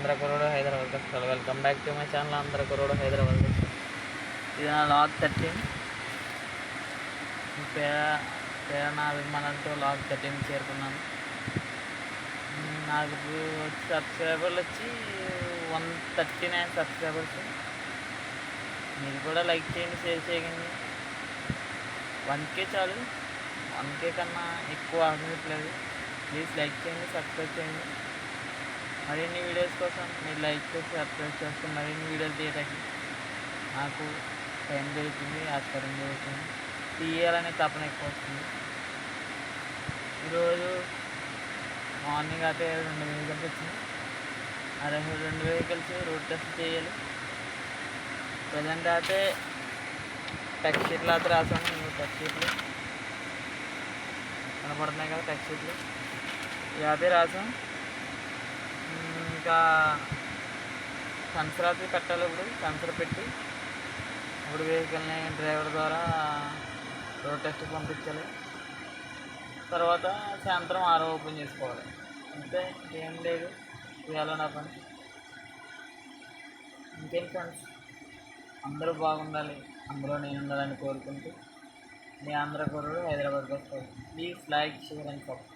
ఆంధ్రకురుడు హైదరాబాద్ వస్తాడు. Welcome back to my channel ఆంధ్రకురుడు హైదరాబాద్ వస్తాడు. ఇది నా లాగ్ 13. ప్రేరణ అభిమానంతో లాగ్ 13 చేరుకున్నాను. నాకు సబ్స్క్రైబర్లు వచ్చి 139 సబ్స్క్రైబర్స్. మీరు కూడా లైక్ చేయండి, షేర్ చేయండి. 1K చాలు, 1K కన్నా ఎక్కువ అడగట్లేదు. ప్లీజ్ లైక్ చేయండి, సబ్స్క్రైబ్ చేయండి. మరిన్ని వీడియోస్ కోసం మీరు లైక్ చేసి సబ్స్క్రైబ్ చేస్తే మరిన్ని వీడియోలు తీయడానికి నాకు టైం జరుగుతుంది, ఆస్కారం జరుగుతుంది, తీయాలనే తపన ఎక్కువ వస్తుంది. ఈరోజు మార్నింగ్ అయితే 2 వెహికల్స్ వచ్చింది. ఆ 2 వెహికల్స్ రోడ్ టెస్ట్ చేయాలి. ప్రజెంట్ అయితే టెక్స్ట్ షీట్లు అయితే రాసాను. టెక్స్ట్ షీట్లు కనపడుతున్నాయి కదా, టెక్స్ట్ షీట్లు ఇవి అయితే రాసాం. ఇంకా సెన్సర్ అయితే పెట్టాలి. ఇప్పుడు సెన్సర్ పెట్టి ఇప్పుడు వెహికల్ని డ్రైవర్ ద్వారా రోడ్ టెస్ట్కి పంపించాలి. తర్వాత సాయంత్రం ఓపెన్ చేసుకోవాలి. అంతే, ఏం లేదు ఇవాళ నా పని. ఇంకేం ఫ్రెండ్స్, అందరూ బాగుండాలి, అందులో నేను ఉండాలని కోరుకుంటూ మీ ఆంధ్రకురుడు హైదరాబాద్కి వస్తాడు. Please like, share and subscribe.